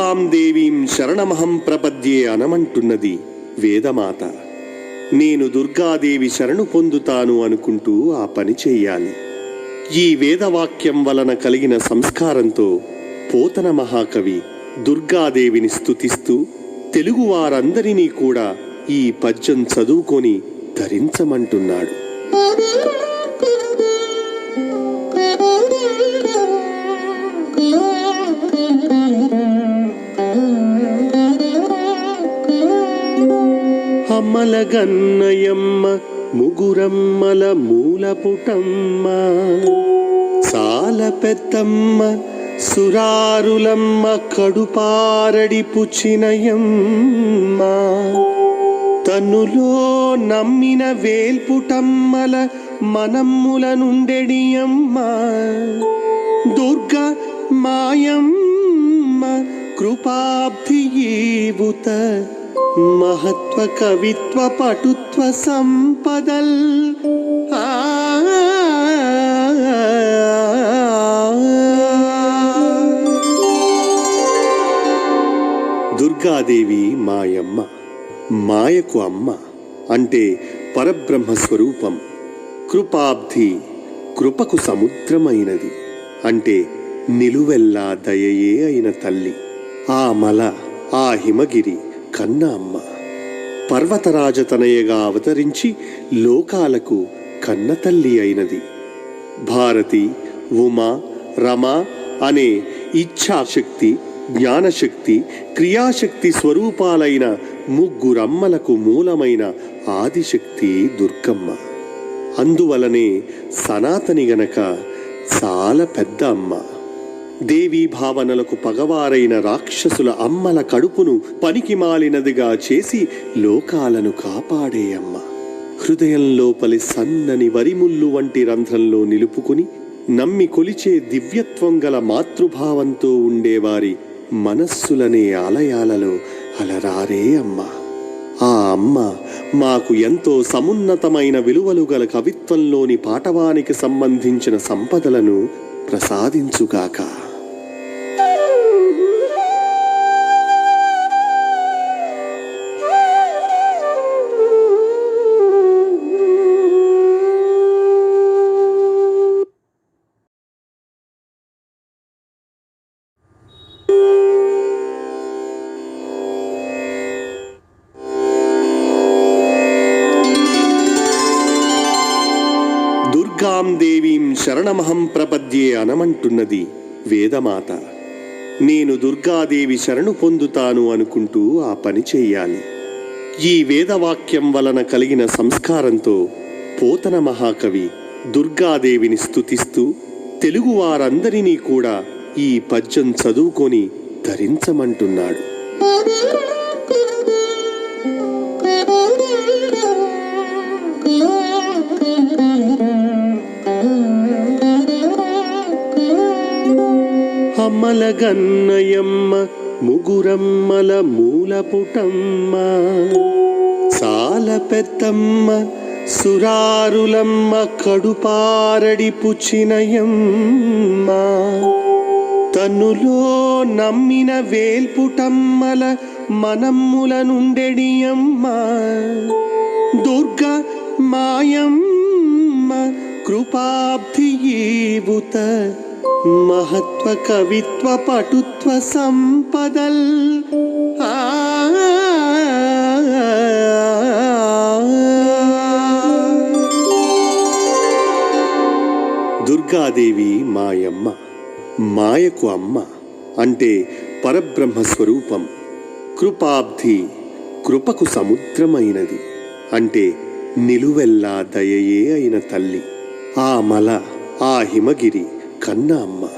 దుర్గాం దేవీం శరణమహం ప్రపద్యే అనమంటున్నది వేదమాత. నేను దుర్గాదేవి శరణు పొందుతాను అనుకుంటూ ఆ పని చెయ్యాలి. ఈ వేదవాక్యం వలన కలిగిన సంస్కారంతో పోతన మహాకవి దుర్గాదేవిని స్తుతిస్తూ తెలుగువారందరినీ కూడా ఈ పద్యం చదువుకొని ధరించమంటున్నాడు. అమ్మలగన్నయమ్మ ముగురమ్మల మూలపుటమ్మ సాల పెద్దమ్మ సురారులమ్మ కడుపారడి పుచ్చినయమ్మ తన్నులో నమ్మిన వేల్పుటమ్మల మనమ్ముల నుండెడియమ్మ దుర్గ మాయమ్మ కృపాబ్ధియీవుత మహత్వ కవిత్వ పటుత్వ సంపదల్ దుర్గాదేవి మాయమ్మ. మాయకు అమ్మ అంటే పరబ్రహ్మ స్వరూపం. కృపాబ్ధి కృపకు సముద్రమైనది అంటే నిలువెల్లా దయయే అయిన తల్లి. ఆ మల ఆ హిమగిరి కన్న అమ్మ. పర్వతరాజతనయగా అవతరించి లోకాలకు కన్న తల్లి అయినది. భారతి, ఉమా, రమ అనే ఇచ్ఛాశక్తి, జ్ఞానశక్తి, క్రియాశక్తి స్వరూపాలైన ముగ్గురమ్మలకు మూలమైన ఆదిశక్తి దుర్గమ్మ. అందువలనే సనాతని గనక చాలా పెద్ద అమ్మ. దేవీ భావనలకు పగవారైన రాక్షసుల అమ్మల కడుపును పనికిమాలినదిగా చేసి లోకాలను కాపాడే అమ్మ. హృదయం లోపలి సన్నని వరిముళ్ళు వంటి రంధ్రంలో నిలుపుకుని నమ్మి కొలిచే దివ్యత్వం గల మాతృభావంతో ఉండేవారి మనస్సులనే ఆలయాలలో అలరారే అమ్మ. ఆ అమ్మ మాకు ఎంతో సమున్నతమైన విలువలు గల కవిత్వంలోని పాటవానికి సంబంధించిన సంపదలను ప్రసాదించుగాక. దుర్గాం దేవీం శరణమహం ప్రపద్యే అనమంటున్నది వేదమాత. నేను దుర్గాదేవి శరణు పొందుతాను అనుకుంటూ ఆ పని చెయ్యాలి. ఈ వేదవాక్యం వలన కలిగిన సంస్కారంతో పోతన మహాకవి దుర్గాదేవిని స్తుతిస్తూ తెలుగువారందరినీ కూడా ఈ పద్యం చదువుకొని ధరించమంటున్నాడు. అమ్మలగన్నయమ్మ ముగురమ్మల మూలపుటమ్మ సాల పెద్దమ్మ సురారులమ్మ కడుపారడి పుచ్చినయమ్మ తన్నులో నమ్మిన వేల్పుటమ్మల మనమ్ముల నుండెడియమ్మ దుర్గ మాయమ్మ కృపాబ్ధియీవుత మహత్వ కవిత్వ పటుత్వ సంపదల్ దుర్గాదేవి మాయమ్మ. మాయకు అమ్మ అంటే పరబ్రహ్మ స్వరూపం. కృపాబ్ధి కృపకు సముద్రమైనది అంటే నిలువెల్లా దయయే అయిన తల్లి. ఆ మల ఆ హిమగిరి కన్న అమ్మ.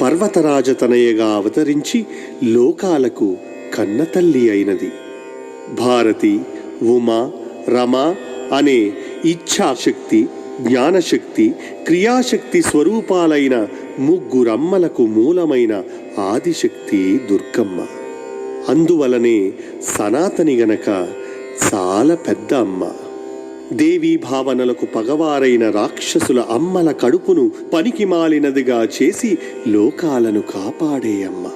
పర్వతరాజతనయగా అవతరించి లోకాలకు కన్న తల్లి అయినది. భారతి, ఉమా, రమ అనే ఇచ్ఛాశక్తి, జ్ఞానశక్తి, క్రియాశక్తి స్వరూపాలైన ముగ్గురమ్మలకు మూలమైన ఆదిశక్తి దుర్గమ్మ. అందువలనే సనాతని గనక చాలా పెద్ద అమ్మ. దేవీ భావనలకు పగవారైన రాక్షసుల అమ్మల కడుపును పనికిమాలినదిగా చేసి లోకాలను కాపాడే అమ్మ.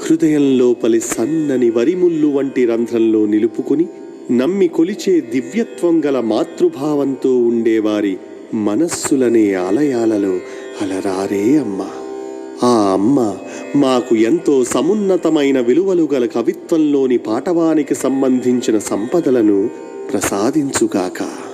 హృదయంలోపలి సన్నని వరిముల్లు వంటి రంధ్రంలో నిలుపుకుని నమ్మి కొలిచే దివ్యత్వం గల మాతృభావంతో ఉండేవారి మనస్సులనే ఆలయాలలో అలరారే అమ్మ. ఆ అమ్మ మాకు ఎంతో సమున్నతమైన విలువలు గల కవిత్వంలోని పాటవానికి సంబంధించిన సంపదలను ప్రసాదించుగాక.